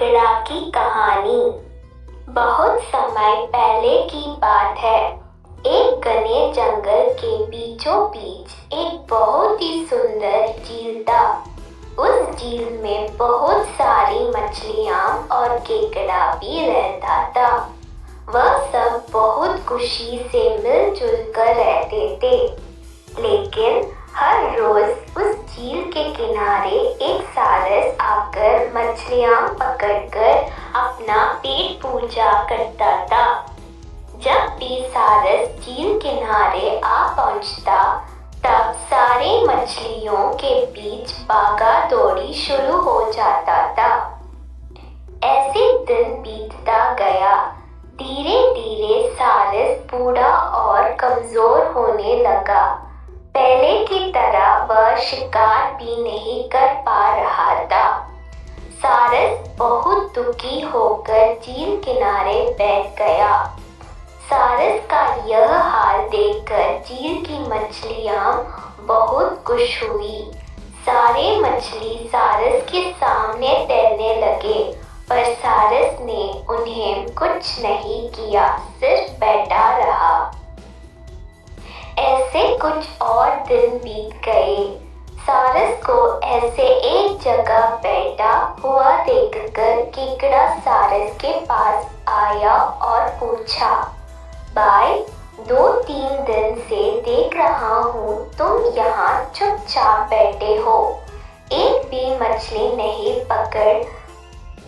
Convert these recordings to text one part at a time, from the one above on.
केकड़ा की कहानी। बहुत समय पहले की बात है। एक घने जंगल के बीचों बीच एक बहुत ही सुंदर झील था। उस झील में बहुत सारी मछलियाँ और केकड़ा भी रहता था। वह सब बहुत खुशी से मिलजुल कर रहते थे। लेकिन हर रोज उस झील के किनारे एक सारस आकर मछलियाँ पकड़कर अपना पेट पूजा करता था। जब भी सारस झील किनारे आ पहुँचता, तब सारे मछलियों के बीच भागा दौड़ी शुरू हो जाता था। ऐसे दिन बीतता गया। धीरे धीरे सारस बूढ़ा और कमजोर होने लगा। पहले की तरह वह शिकार भी नहीं कर पा रहा था। सारस बहुत दुखी होकर झील किनारे बैठ गया। सारस का यह हाल देखकर झील की मछलियाँ बहुत खुश हुई। सारे मछली सारस के सामने तैरने लगे, पर सारस ने उन्हें कुछ नहीं किया, सिर्फ बैठा रहा। ऐसे कुछ और दिन बीत गए। सारस को ऐसे एक जगह बैठा हुआ देखकर केकड़ा सारस के पास आया और पूछा, भाई, 2-3 दिन से देख रहा हूँ तुम यहाँ चुपचाप बैठे हो, एक भी मछली नहीं पकड़,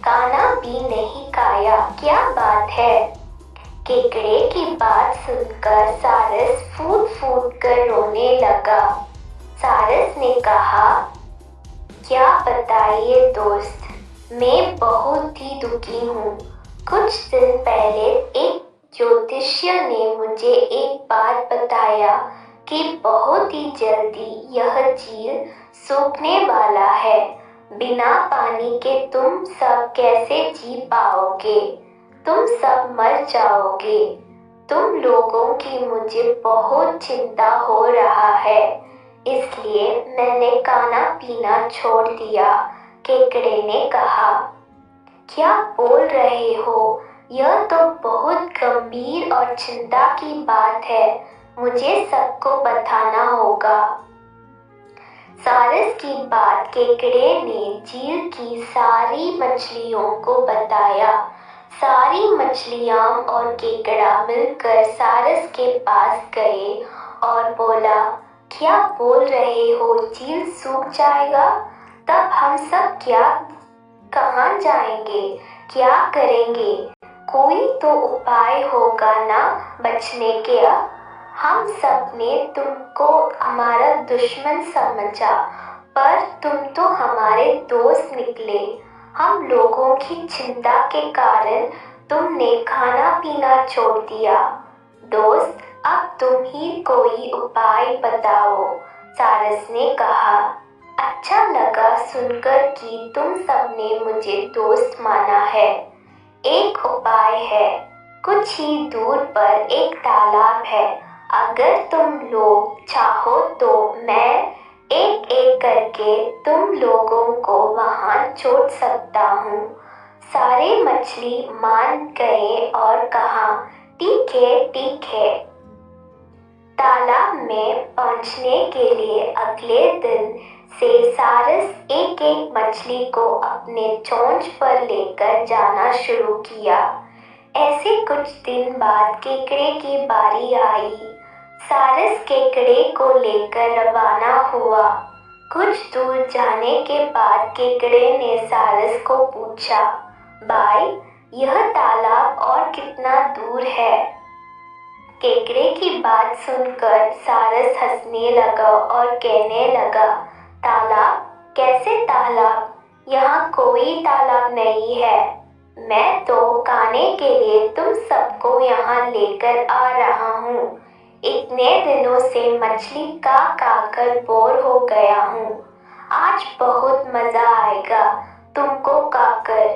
खाना भी नहीं खाया, क्या बात है? केकड़े की बात सुनकर सारस फूट फूट कर रोने लगा। सारस ने कहा, क्या बताइए दोस्त, मैं बहुत ही दुखी हूँ। कुछ दिन पहले एक ज्योतिषी ने मुझे एक बात बताया कि बहुत ही जल्दी यह झील सूखने वाला है। बिना पानी के तुम सब कैसे जी पाओगे? तुम सब मर जाओगे। तुम लोगों की मुझे बहुत चिंता हो रहा है, इसलिए मैंने खाना पीना छोड़ दिया। केकड़े ने कहा, क्या बोल रहे हो? यह तो बहुत गंभीर और चिंता की बात है, मुझे सबको बताना होगा। सारस की बात केकड़े ने झील की सारी मछलियों को बताया। सारी मछलियाँ और केकड़ा मिलकर सारस के पास गए और बोला, क्या बोल रहे हो, झील सूख जाएगा? तब हम सब कहाँ जाएंगे, क्या करेंगे? कोई तो उपाय होगा ना बचने के। हम सब ने तुमको हमारा दुश्मन समझा, पर तुम तो हमारे दोस्त निकले। हम लोगों की चिंता के कारण तुमने खाना पीना छोड़ दिया। दोस्त, अब तुम ही कोई उपाय बताओ। सारस ने कहा, अच्छा लगा सुनकर कि तुम सबने मुझे दोस्त माना है। एक उपाय है, कुछ ही दूर पर एक तालाब है। अगर तुम लोग चाहो तो मैं एक एक करके तुम लोगों को वहां छोड़ सकता हूँ। सारे मछली मान गए और कहा, ठीक है ठीक है। तालाब में पहुंचने के लिए अगले दिन से सारस एक एक मछली को अपने चोंच पर लेकर जाना शुरू किया। ऐसे कुछ दिन बाद केकड़े की बारी आई। सारस केकड़े को लेकर रवाना हुआ। कुछ दूर जाने के बाद केकड़े ने सारस को पूछा, भाई, यह तालाब और कितना दूर है? केकड़े की बात सुनकर सारस हंसने लगा और कहने लगा, तालाब? कैसे तालाब? यहाँ कोई तालाब नहीं है। मैं तो खाने के लिए तुम सबको यहाँ लेकर आ रहा हूँ। इतने दिनों से मछली खा कर बोर हो गया हूँ। आज बहुत मजा आएगा तुमको खाकर।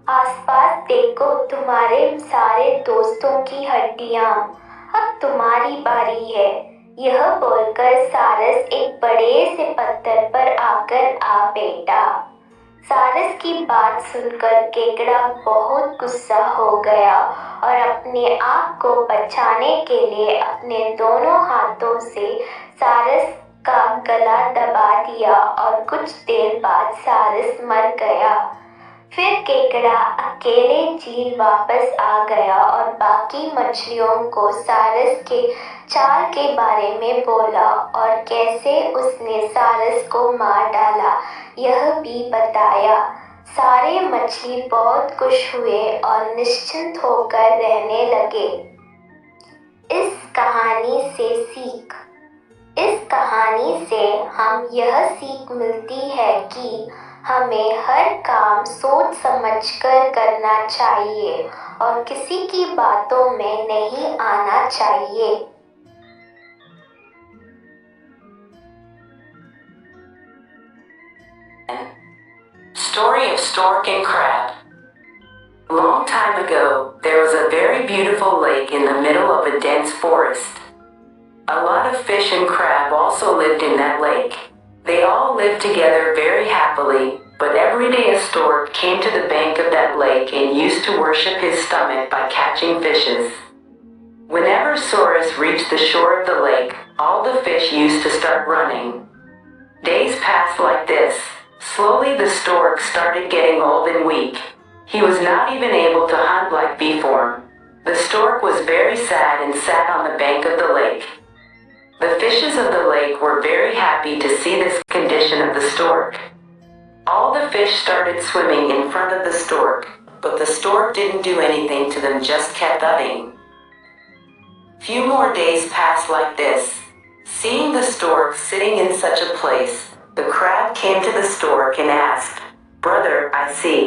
आसपास देखो, तुम्हारे सारे दोस्तों की हड्डियाँ। अब तुम्हारी बारी है। यह बोलकर सारस एक बड़े से पत्थर पर आकर आ बैठा। सारस की बात सुनकर केकड़ा बहुत गुस्सा हो गया और अपने आप को बचाने के लिए अपने दोनों हाथों से सारस का गला दबा दिया और कुछ देर बाद सारस मर गया। फिर केकड़ा अकेले झील वापस आ गया और बाकी मछलियों को सारस के चाल के बारे में बोला और कैसे उसने सारस को मार डाला यह भी बताया। सारे मछली बहुत खुश हुए और निश्चिंत होकर रहने लगे। इस कहानी से हम यह सीख मिलती है कि हमें हर काम सोच समझकर करना चाहिए और किसी की बातों में नहीं आना चाहिए। Story of Stork and Crab. Long time ago, there was a very beautiful lake in the middle of a dense forest. A lot of fish and crab also lived in that lake. They all lived together very happily, but every day a stork came to the bank of that lake and used to worship his stomach by catching fishes. Whenever Saurus reached the shore of the lake, all the fish used to start running. Days passed like this. Slowly the stork started getting old and weak. He was not even able to hunt like before. The stork was very sad and sat on the bank of the lake. The fishes of the lake were very happy to see this condition of the stork. All the fish started swimming in front of the stork, but the stork didn't do anything to them, just kept eating. Few more days passed like this. Seeing the stork sitting in such a place, the crab came to the stork and asked, "Brother, I see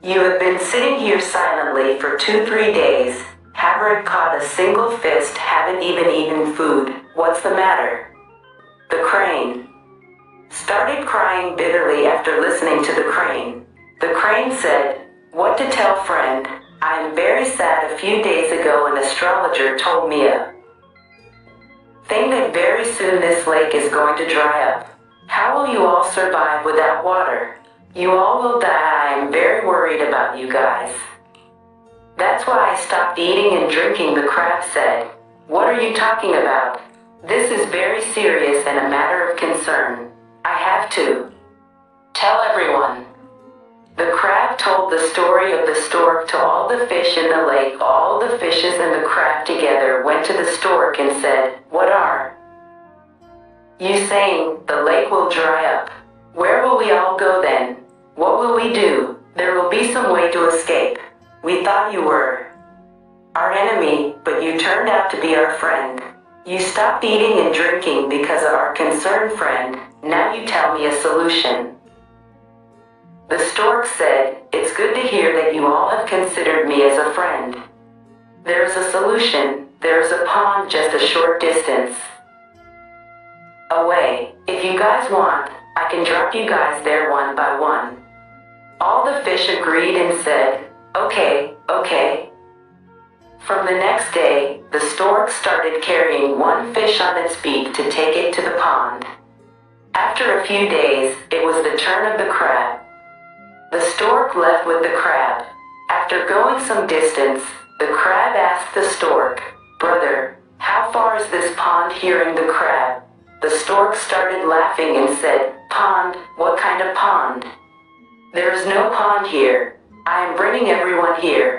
you have been sitting here silently for 2-3 days, haven't caught a single fish, haven't even eaten food. What's the matter?" The crane started crying bitterly after listening to the crane. The crane said, "What to tell, friend? I am very sad. A few days ago an astrologer told me a thing that very soon this lake is going to dry up. How will you all survive without water? You all will die. I am very worried about you guys. That's why I stopped eating and drinking," the crab said. "What are you talking about? This is very serious and a matter of concern. I have to tell everyone." The crab told the story of the stork to all the fish in the lake. All the fishes and the crab together went to the stork and said, "What are you saying? The lake will dry up. Where will we all go then? What will we do? There will be some way to escape. We thought you were our enemy, but you turned out to be our friend. You stopped eating and drinking because of our concerned friend. Now you tell me a solution." The stork said, "It's good to hear that you all have considered me as a friend. There's a solution. There's a pond just a short distance away. If you guys want, I can drop you guys there one by one." All the fish agreed and said, "Okay, okay." From the next day, the stork started carrying one fish on its beak to take it to the pond. After a few days, it was the turn of the crab. The stork left with the crab. After going some distance, the crab asked the stork, "Brother, how far is this pond?" Hearing the crab, the stork started laughing and said, "Pond? What kind of pond? There is no pond here. I am bringing everyone here.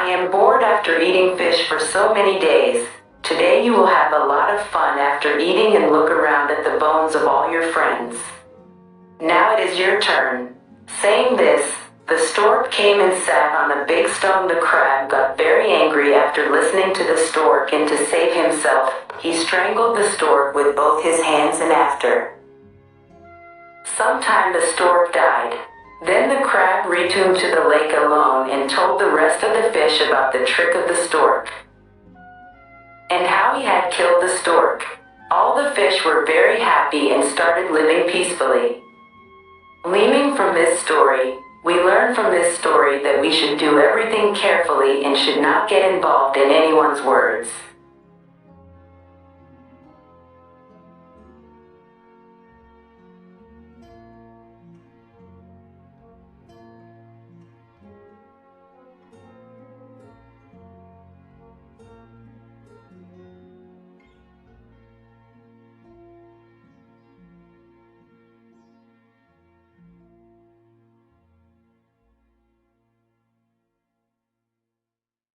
I am bored after eating fish for so many days. Today you will have a lot of fun after eating and look around at the bones of all your friends. Now it is your turn." Saying this, the stork came and sat on a big stone. The crab got very angry after listening to the stork, and to save himself, he strangled the stork with both his hands, and after some time the stork died. Then the crab returned to the lake alone and told the rest of the fish about the trick of the stork and how he had killed the stork. All the fish were very happy and started living peacefully. Learning from this story, we learn from this story that we should do everything carefully and should not get involved in anyone's words.